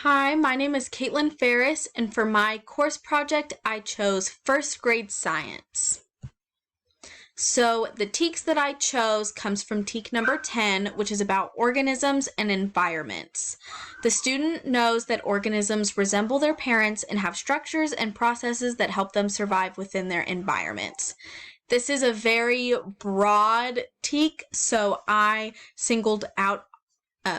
Hi, my name is Caitlin Ferris, and for my course project, I chose first grade science. So the TEKS that I chose comes from TEK number 10, which is about organisms and environments. The student knows that organisms resemble their parents and have structures and processes that help them survive within their environments. This is a very broad TEK, so I singled out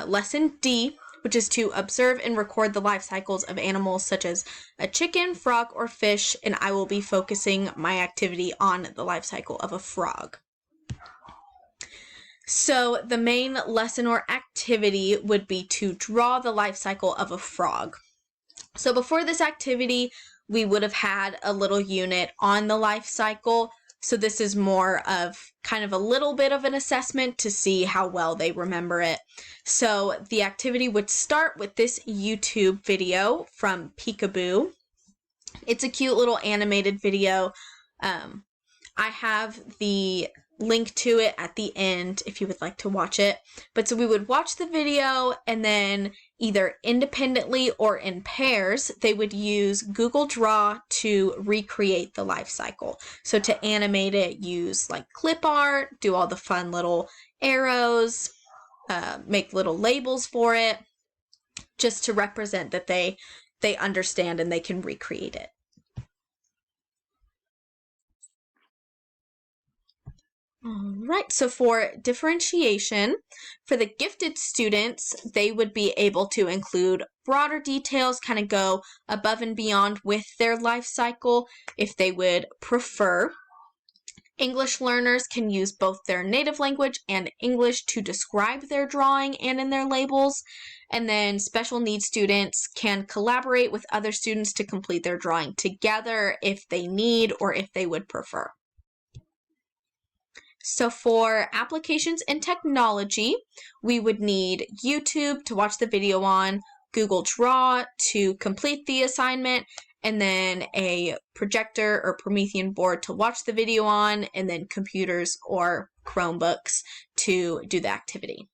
lesson D, which is to observe and record the life cycles of animals such as a chicken, frog, or fish, and I will be focusing my activity on the life cycle of a frog. So the main lesson or activity would be to draw the life cycle of a frog. So before this activity, we would have had a little unit on the life cycle. So this is more of kind of a little bit of an assessment to see how well they remember it. So the activity would start with this YouTube video from Peekaboo. It's a cute little animated video. I have the link to it at the end if you would like to watch it. But so we would watch the video, and then either independently or in pairs, they would use Google Draw to recreate the life cycle. So to animate it, use like clip art, do all the fun little arrows, make little labels for it, just to represent that they understand and they can recreate it. All right, so for differentiation, for the gifted students, they would be able to include broader details, kind of go above and beyond with their life cycle if they would prefer. English learners can use both their native language and English to describe their drawing and in their labels. And then special needs students can collaborate with other students to complete their drawing together if they need or if they would prefer. So for applications in technology, we would need YouTube to watch the video on, Google Draw to complete the assignment, and then a projector or Promethean board to watch the video on, and then computers or Chromebooks to do the activity.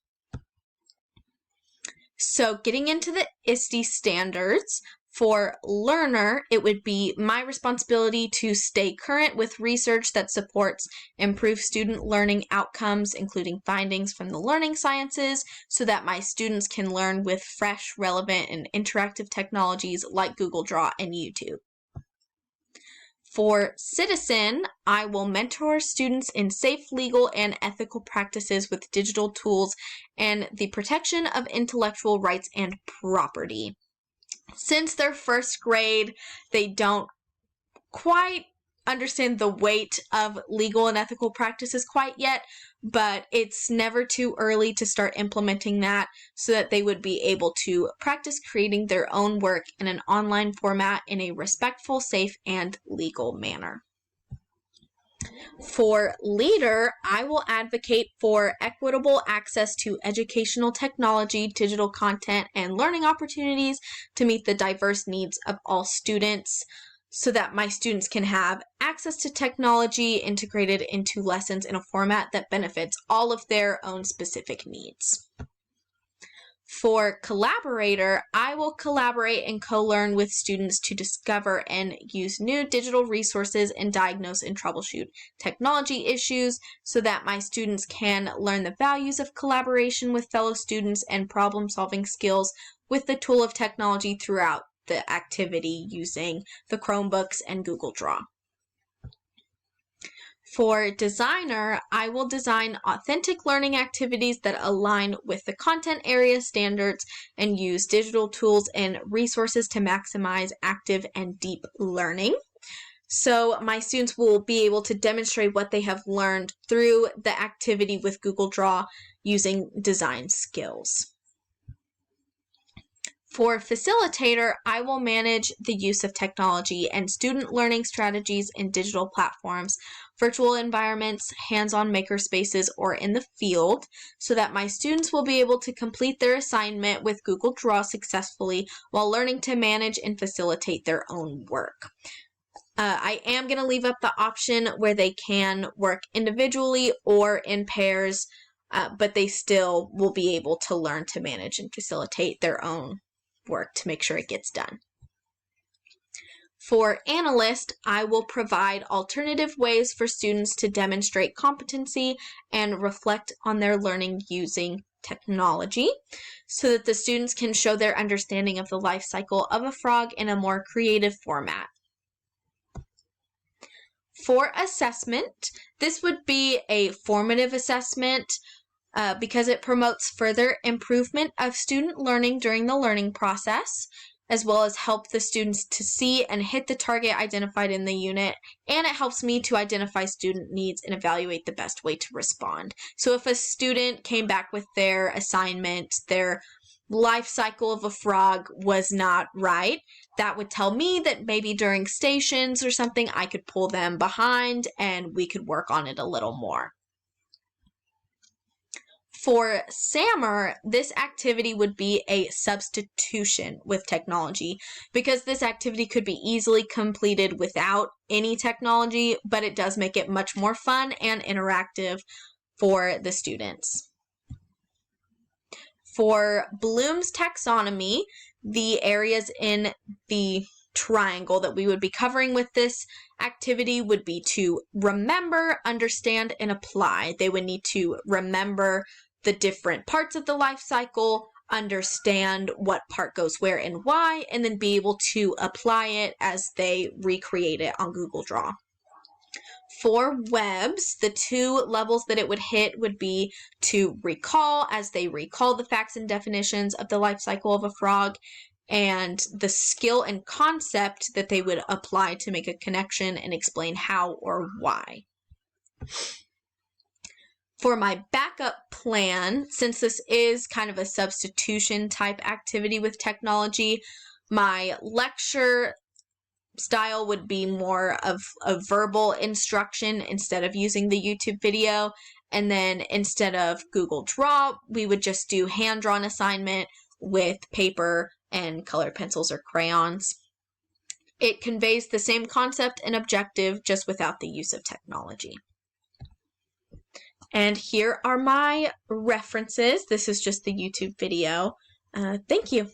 So getting into the ISTE standards, for learner, it would be my responsibility to stay current with research that supports improved student learning outcomes, including findings from the learning sciences, so that my students can learn with fresh, relevant, and interactive technologies like Google Draw and YouTube. For citizen, I will mentor students in safe, legal, and ethical practices with digital tools and the protection of intellectual rights and property. Since they're first grade, they don't quite understand the weight of legal and ethical practices quite yet, but it's never too early to start implementing that so that they would be able to practice creating their own work in an online format in a respectful, safe, and legal manner. For leader, I will advocate for equitable access to educational technology, digital content, and learning opportunities to meet the diverse needs of all students so that my students can have access to technology integrated into lessons in a format that benefits all of their own specific needs. For collaborator, I will collaborate and co-learn with students to discover and use new digital resources and diagnose and troubleshoot technology issues so that my students can learn the values of collaboration with fellow students and problem-solving skills with the tool of technology throughout the activity using the Chromebooks and Google Draw. For designer, I will design authentic learning activities that align with the content area standards and use digital tools and resources to maximize active and deep learning. So my students will be able to demonstrate what they have learned through the activity with Google Draw using design skills. For facilitator, I will manage the use of technology and student learning strategies in digital platforms, virtual environments, hands-on makerspaces, or in the field, so that my students will be able to complete their assignment with Google Draw successfully while learning to manage and facilitate their own work. I am going to leave up the option where they can work individually or in pairs, but they still will be able to learn to manage and facilitate their own work to make sure it gets done. For analyst, I will provide alternative ways for students to demonstrate competency and reflect on their learning using technology so that the students can show their understanding of the life cycle of a frog in a more creative format. For assessment, this would be a formative assessment because it promotes further improvement of student learning during the learning process, as well as help the students to see and hit the target identified in the unit, and it helps me to identify student needs and evaluate the best way to respond. So if a student came back with their assignment, their life cycle of a frog was not right, that would tell me that maybe during stations or something I could pull them behind and we could work on it a little more. For SAMR, this activity would be a substitution with technology because this activity could be easily completed without any technology, but it does make it much more fun and interactive for the students. For Bloom's taxonomy, the areas in the triangle that we would be covering with this activity would be to remember, understand, and apply. They would need to remember the different parts of the life cycle, understand what part goes where and why, and then be able to apply it as they recreate it on Google Draw. For WEBs, the two levels that it would hit would be to recall, as they recall the facts and definitions of the life cycle of a frog, and the skill and concept that they would apply to make a connection and explain how or why. For my backup plan, since this is kind of a substitution type activity with technology, my lecture style would be more of a verbal instruction instead of using the YouTube video. And then instead of Google Draw, we would just do hand-drawn assignment with paper and colored pencils or crayons. It conveys the same concept and objective just without the use of technology. And here are my references. This is just the YouTube video. Thank you.